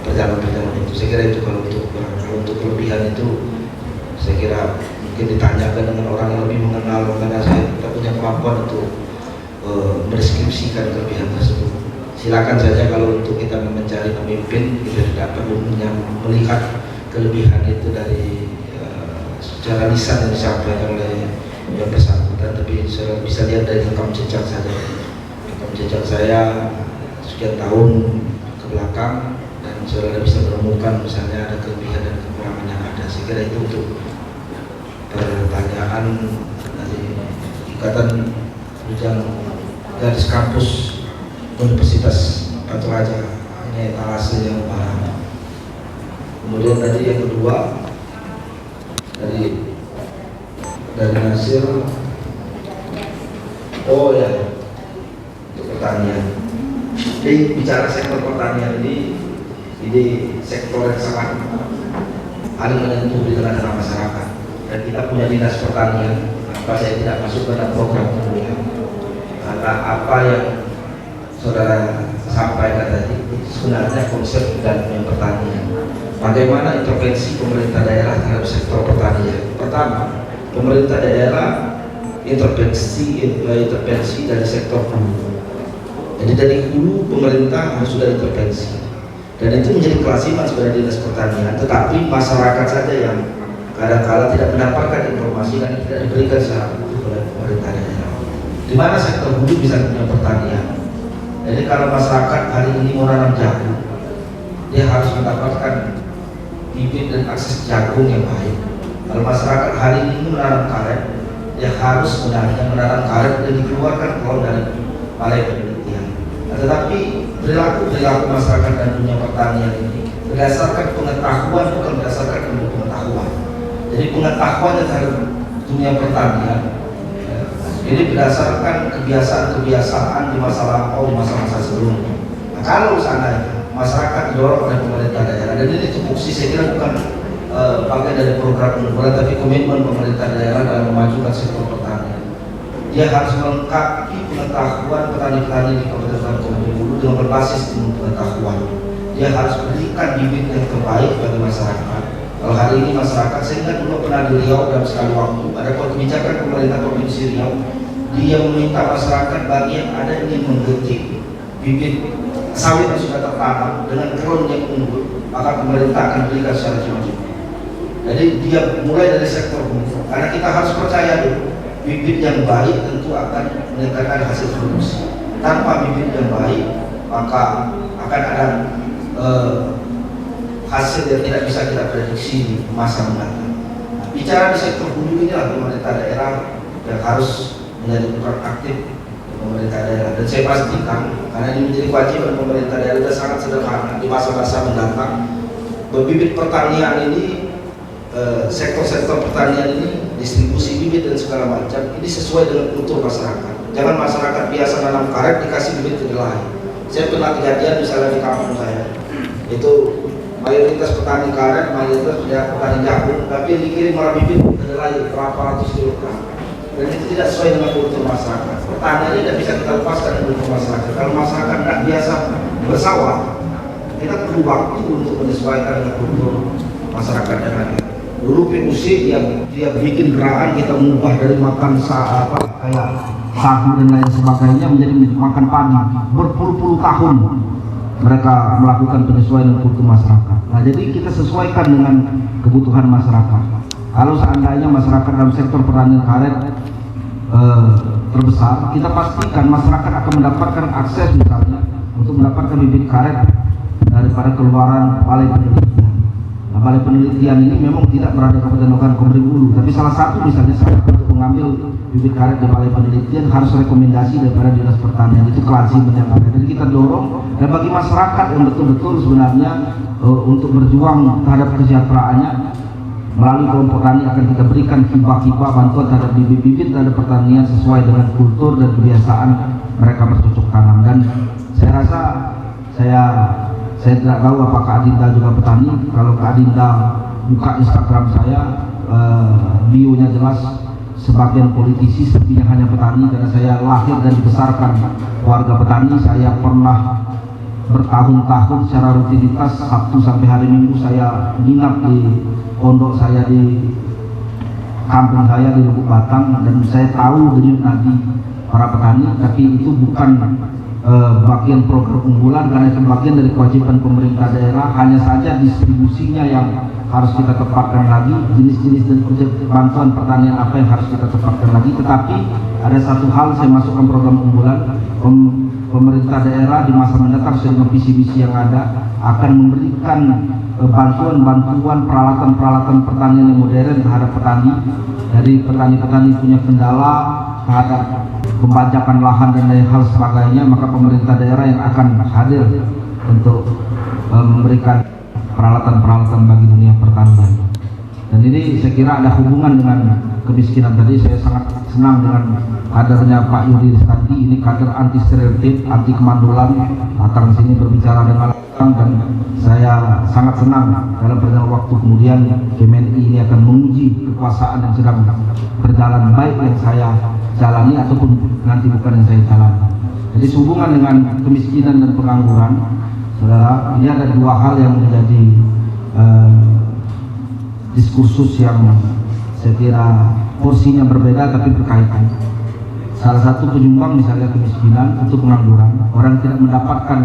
perjalanan itu. Saya kira itu kalau untuk kekurangan. Kalau untuk kelebihan itu saya kira mungkin ditanyakan dengan orang yang lebih mengenal, karena saya tidak punya kemampuan untuk mendeskripsikan kelebihan tersebut. Silakan saja kalau untuk kita mencari pemimpin, kita tidak perlu melihat kelebihan itu dari secara lisan yang disampaikan oleh yang bersangkutan, tapi saya bisa lihat dari rekam jejak saja. Rekam jejak saya sekian tahun ke belakang, dan saudara bisa menemukan misalnya ada kelebihan dan kekurangan yang ada. Saya kira itu untuk pertanyaan dari Ikatan Bidang Garis Kampus Universitas Batu Raja, ini etalase yang baru. Kemudian tadi yang kedua dari Nasir, oh ya, untuk pertanian. Jadi bicara sektor pertanian ini sektor yang sangat paling menyentuh di tengah-tengah masyarakat. Dan kita punya dinas pertanian. Apa saya tidak masuk dalam program pemilihan? Karena apa yang saudara sampaikan tadi sebenarnya konsep dan yang pertanian. Bagaimana intervensi pemerintah daerah terhadap sektor pertanian? Pertama, pemerintah daerah intervensi dari sektor hulu. Jadi dari hulu pemerintah harus sudah intervensi, dan itu menjadi kewajiban sebagai dinas pertanian. Tetapi masyarakat saja yang kadang-kala tidak mendapatkan informasi dan tidak diberikan secara utuh oleh pemerintah daerah. Di mana sektor hulu bisa punya pertanian? Jadi kalau masyarakat hari ini mau nanam jagung, dia harus mendapatkan bibit dan akses jagung yang baik. Kalau masyarakat hari ini menanam karet, dia harus sebenarnya menanam karet dan dikeluarkan kalau dari balai penelitian. Nah, tetapi perilaku masyarakat dan dunia pertanian ini berdasarkan pengetahuan, bukan berdasarkan ilmu pengetahuan. Jadi pengetahuan terhadap dunia pertanian ini berdasarkan kebiasaan-kebiasaan di masa lampau, di masa-masa sebelumnya. Nah, kalau seandainya masyarakat didorong oleh pemerintah daerah, dan ini tupoksi saya kira bukan bagian dari program unggulan, tapi komitmen pemerintah daerah dalam memajukan sektor pertanian. Dia harus melengkapi pengetahuan petani-petani di Kabupaten Komering Ulu dengan berbasis ilmu pengetahuan. Dia harus berikan bibit yang terbaik bagi masyarakat. Kalau hari ini masyarakat, saya ingat dulu pernah di Riau dalam sekali waktu ada kebijakan pemerintah Provinsi Riau, dia meminta masyarakat bagi yang ada ingin menggetik bibit sawit yang sudah tertanam dengan drone yang unggul, maka pemerintah akan berikan secara cuma-cuma. Jadi dia mulai dari sektor hulu, karena kita harus percaya dulu bibit yang baik tentu akan meningkatkan hasil produksi. Tanpa bibit yang baik, maka akan ada hasil yang tidak bisa kita prediksi di masa mendatang. Nah, bicara di sektor hulu inilah pemerintah daerah yang harus menjadi peran aktif pemerintah daerah, dan saya pastikan karena ini menjadi kewajiban pemerintah daerah dan sangat sederhana di masa-masa mendatang, bibit pertanian ini, sektor-sektor pertanian ini, distribusi bibit dan segala macam ini sesuai dengan kultur masyarakat. Jangan masyarakat biasa nanam karet dikasih bibit kedelai. Saya pernah kejadian misalnya di kampung saya, itu mayoritas petani karet, mayoritas petani jagung, tapi yang dikirim malah bibit kedelai berapa ratus kilogram. Dan itu tidak sesuai dengan kultur masyarakat. Pertanian ini tidak bisa kita lepaskan dari kultur masyarakat. Kalau masyarakat tidak biasa bersawah, kita perlu waktu untuk menyesuaikan dengan kultur masyarakat yang ada. Dulu PUC yang dia bikin gerakan, kita mengubah dari makan kayak sagu dan lain sebagainya menjadi makan padi. Berpuluh-puluh tahun mereka melakukan penyesuaian dengan kultur masyarakat. Nah, jadi kita sesuaikan dengan kebutuhan masyarakat. Kalau seandainya masyarakat dalam sektor pertanian karet terbesar, kita pastikan masyarakat akan mendapatkan akses misalnya untuk mendapatkan bibit karet daripada keluaran balai penelitian. Nah, balai penelitian ini memang tidak berada di Kabupaten Komering Ulu, tapi salah satu misalnya syarat untuk mengambil bibit karet di balai penelitian harus rekomendasi daripada dinas pertanian. Itu kelaziman yang ada. Jadi kita dorong, dan bagi masyarakat yang betul-betul sebenarnya untuk berjuang terhadap kesejahteraannya, melalui kelompok tani akan kita berikan hibah-hibah bantuan terhadap bibit-bibit terhadap pertanian sesuai dengan kultur dan kebiasaan mereka bercocok tanam. Dan saya rasa saya tidak tahu apakah Adinda juga petani. Kalau Kak Adinda buka Instagram saya, bio-nya jelas, sebagian politisi sepertinya hanya petani, karena saya lahir dan dibesarkan keluarga petani. Saya pernah bertahun-tahun secara rutinitas Sabtu sampai hari Minggu saya nginap di pondok saya di kampung saya di Lubuk Batang, dan saya tahu denyut nadi para petani. Tapi itu bukan bagian program unggulan, karena itu bagian dari kewajiban pemerintah daerah. Hanya saja distribusinya yang harus kita tepatkan lagi, jenis-jenis dan bantuan pertanian apa yang harus kita tepatkan lagi. Tetapi ada satu hal saya masukkan program unggulan, pemerintah daerah di masa mendatang sesuai dengan visi-misi yang ada akan memberikan bantuan-bantuan peralatan-peralatan pertanian yang modern terhadap petani. Dari petani-petani punya kendala terhadap pembajakan lahan dan lain hal sebagainya, maka pemerintah daerah yang akan hadir untuk memberikan peralatan-peralatan bagi dunia pertanian. Dan ini saya kira ada hubungan dengan kemiskinan tadi. Saya sangat senang dengan kadernya Pak Yudi Rizkandi. Ini kader anti stereotip, anti kemandulan, datang sini berbicara dengan langsung, dan saya sangat senang dalam perjalanan waktu kemudian KMNI ini akan menguji kekuasaan yang sedang berjalan, baik yang saya jalani ataupun nanti bukan yang saya jalani. Jadi sehubungan dengan kemiskinan dan pengangguran, saudara, ini ada dua hal yang menjadi diskursus yang saya kira porsinya berbeda tapi berkaitan. Salah satu penyumbang misalnya kemiskinan itu pengangguran. Orang tidak mendapatkan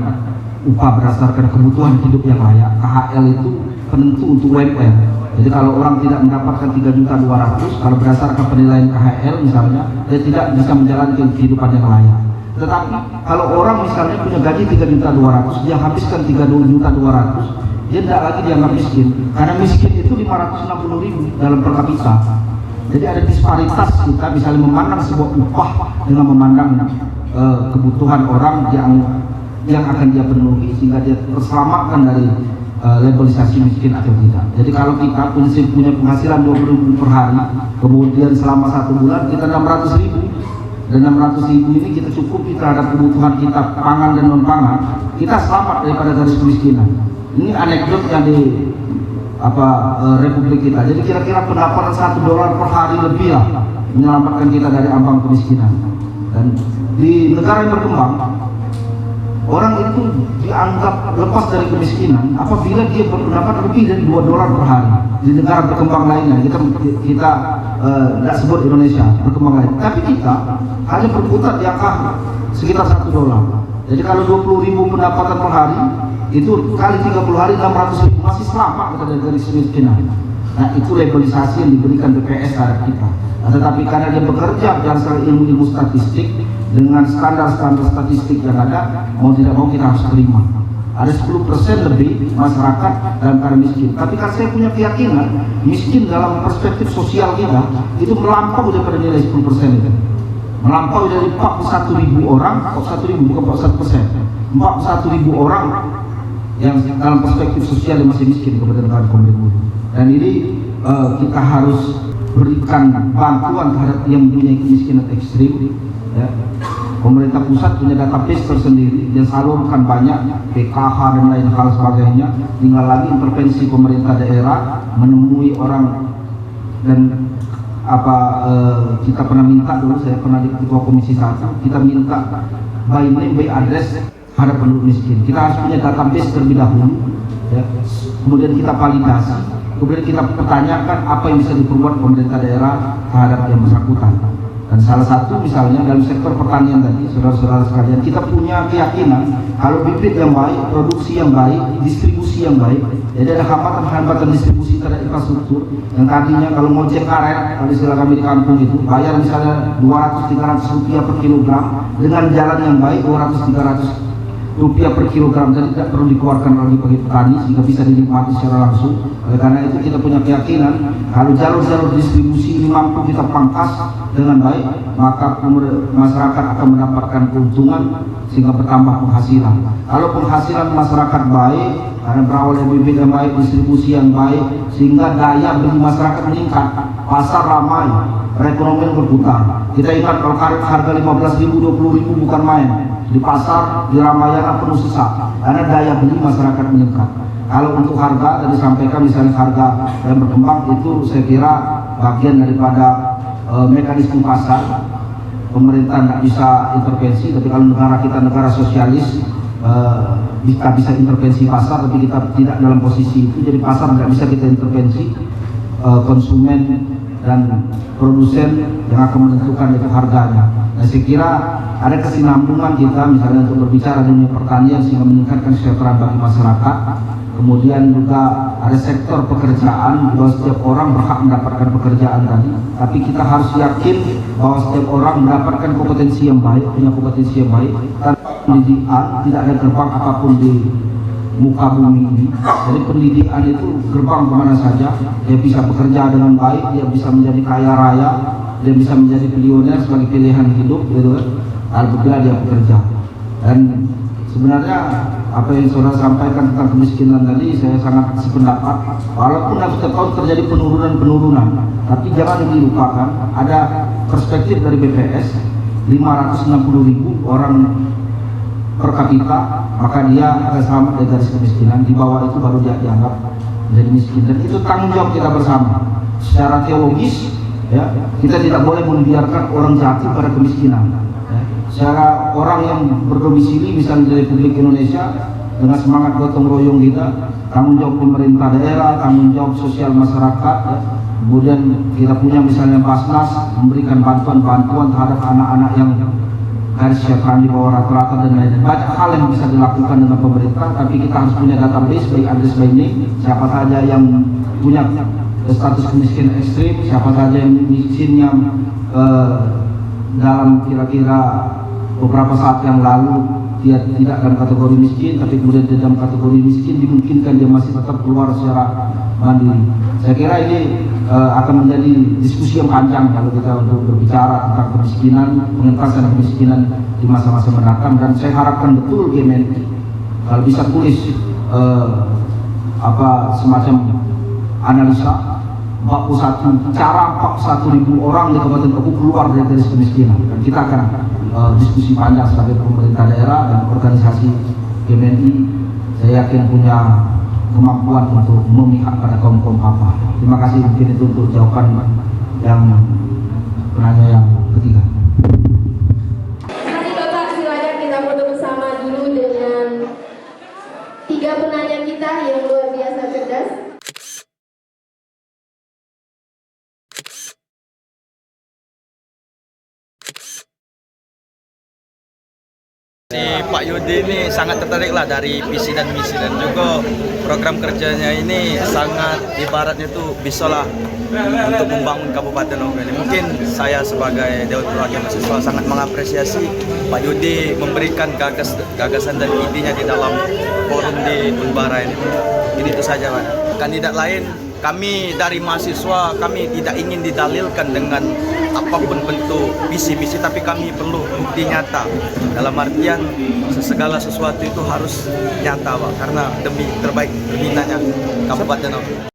upah berdasarkan kebutuhan hidup yang layak. KHL itu penentu untuk UMR. Jadi kalau orang tidak mendapatkan 3.200.000, kalau berdasarkan penilaian KHL misalnya, dia tidak bisa menjalankan kehidupan yang layak. Tetapi kalau orang misalnya punya gaji 3.200.000, dia habiskan 3.200.000, dia tidak lagi dianggap miskin, karena miskin itu 560.000 dalam per kapita. Jadi ada disparitas kita misalnya memandang sebuah upah dengan memandang kebutuhan orang yang akan dia penuhi, sehingga dia terselamatkan dari labelisasi miskin atau tidak. Jadi kalau kita punya penghasilan 20.000 per hari, kemudian selama 1 bulan kita 600.000, dan 600.000 ini kita cukupi terhadap kebutuhan kita pangan dan non pangan, kita selamat daripada garis kemiskinan. Ini anekdot yang di Republik kita. Jadi kira-kira pendapatan $1 per hari lebih lah menyelamatkan kita dari ambang kemiskinan. Dan di negara yang berkembang, orang itu dianggap lepas dari kemiskinan apabila dia berpendapat lebih dari $2 per hari. Di negara berkembang lainnya, kita tidak sebut Indonesia berkembang lain, tapi kita hanya berputar di angka sekitar $1. Jadi kalau 20.000 pendapatan per hari, itu kali 30 hari 600.000, masih selamat kita dari kemiskinan. Nah, itu labelisasi yang diberikan BPS terhadap kita. Nah, tetapi karena dia bekerja berdasarkan ilmu statistik dengan standar-standar statistik yang ada, mau tidak mau kita harus terima. Ada 10% lebih masyarakat dalam keadaan miskin. Tapi kan saya punya keyakinan miskin dalam perspektif sosial kita itu melampaui daripada nilai 10% itu. Melampaui dari 41.000 orang, 41.000 bukan 41%, 41.000 orang yang dalam perspektif sosial yang masih miskin kepada negara komunitas. Dan ini kita harus berikan bantuan terhadap yang mempunyai kemiskinan ekstrim. Ya. Pemerintah pusat punya database tersendiri, dia salurkan banyak PKH dan lain hal sebagainya. Tinggal lagi intervensi pemerintah daerah menemui orang. Dan kita pernah minta dulu, saya pernah di ketua komisi 1, kita minta by name by address terhadap penduduk miskin. Kita harus punya database terlebih dahulu, ya. Kemudian kita validasi, kemudian kita pertanyakan apa yang bisa diperbuat pemerintah daerah terhadap yang bersangkutan. Dan salah satu misalnya dalam sektor pertanian tadi, saudara-saudara sekalian, kita punya keyakinan kalau bibit yang baik, produksi yang baik, distribusi yang baik. Jadi ada hambatan distribusi terhadap infrastruktur yang tadinya kalau mau cek karet, kalau istilah kami di kampung itu bayar misalnya 200-300 rupiah per kilogram, dengan jalan yang baik 200-300 rupiah per kilogram, dan tidak perlu dikeluarkan lagi bagi petani sehingga bisa dinikmati secara langsung. Oleh karena itu kita punya keyakinan kalau jalur-jalur distribusi ini mampu kita pangkas dengan baik, maka masyarakat akan mendapatkan keuntungan sehingga bertambah penghasilan. Kalau penghasilan masyarakat baik karena berawal dari bibit yang baik, distribusi yang baik, sehingga daya beli masyarakat meningkat, pasar ramai, perekonomian berputar. Kita ingat kalau karet harga 15.000, 20.000 bukan main. Di pasar, di Ramayana penuh sesak karena daya beli masyarakat meningkat. Kalau untuk harga tadi sampaikan misalnya harga yang berkembang itu saya kira bagian daripada mekanisme pasar. Pemerintah tidak bisa intervensi, tapi kalau negara kita negara sosialis, kita bisa intervensi pasar, tapi kita tidak dalam posisi itu. Jadi pasar tidak bisa kita intervensi, konsumen dan produsen yang akan menentukan itu harganya. Nah, saya kira ada kesinambungan kita misalnya untuk berbicara dunia pertanian sehingga meningkatkan kesejahteraan bagi masyarakat. Kemudian juga ada sektor pekerjaan bahwa setiap orang berhak mendapatkan pekerjaan tadi. Tapi kita harus yakin bahwa setiap orang mendapatkan kompetensi yang baik, punya kompetensi yang baik. Tanpa pendidikan tidak ada gerbang apapun di muka bumi ini. Jadi pendidikan itu gerbang kemana saja. Dia bisa bekerja dengan baik, dia bisa menjadi kaya raya, dia bisa menjadi milioner sebagai pilihan hidup, gitu kan. Apabila dia bekerja. Dan sebenarnya apa yang saudara sampaikan tentang kemiskinan tadi, saya sangat sependapat. Walaupun setiap tahun terjadi penurunan, tapi jangan dilupakan ada perspektif dari BPS 560.000 orang per kapita, maka dia akan selamat dari garis kemiskinan. Di bawah itu baru dia dianggap menjadi miskin, dan itu tanggung jawab kita bersama. Secara teologis, ya, kita tidak boleh membiarkan orang jatuh pada kemiskinan. Secara orang yang berdomisili misalnya di Republik Indonesia, dengan semangat gotong royong kita, tanggung jawab pemerintah daerah, tanggung jawab sosial masyarakat, ya. Kemudian kita punya misalnya Basnas memberikan bantuan-bantuan terhadap anak-anak yang garis kesejahteraan di bawah rata-rata dan lain-lain. Banyak hal yang bisa dilakukan dengan pemerintah, tapi kita harus punya database baik address by name, siapa saja yang punya status kemiskinan ekstrim, siapa saja yang miskinnya dalam kira-kira beberapa saat yang lalu dia tidak dalam kategori miskin, tapi kemudian dia dalam kategori miskin, dimungkinkan dia masih tetap keluar secara mandiri. Saya kira ini akan menjadi diskusi yang panjang kalau kita untuk berbicara tentang kemiskinan, pengentasan kemiskinan di masa-masa mendatang. Dan saya harapkan betul GMNI kalau bisa tulis semacam analisa 41 cara 41.000 orang di Kabupaten Kebu keluar dari garis kemiskinan, dan kita akan diskusi panjang sebagai pemerintah daerah dan organisasi GMNI. Saya yakin punya kemampuan untuk memihak pada kaum-kaum apa. Terima kasih, mungkin itu untuk jawaban yang penanya yang ketiga. Terima kasih Bapak, silakan kita foto bersama dulu dengan 3 penanya kita yang luar biasa cerdas. Pak Yudi ini sangat tertarik lah dari visi dan misi, dan juga program kerjanya ini sangat ibaratnya itu bisa lah untuk membangun Kabupaten Ogo ini. Mungkin saya sebagai Dewan Perwakilan Mahasiswa sangat mengapresiasi Pak Yudi memberikan gagasan dan idenya di dalam forum di Unbara ini. Ini itu saja Pak. Kandidat lain, kami dari mahasiswa, kami tidak ingin didalilkan dengan apapun bentuk visi misi, tapi kami perlu bukti nyata. Dalam artian segala sesuatu itu harus nyata Pak, karena demi terbaik terbinanya Kabupaten Ogo.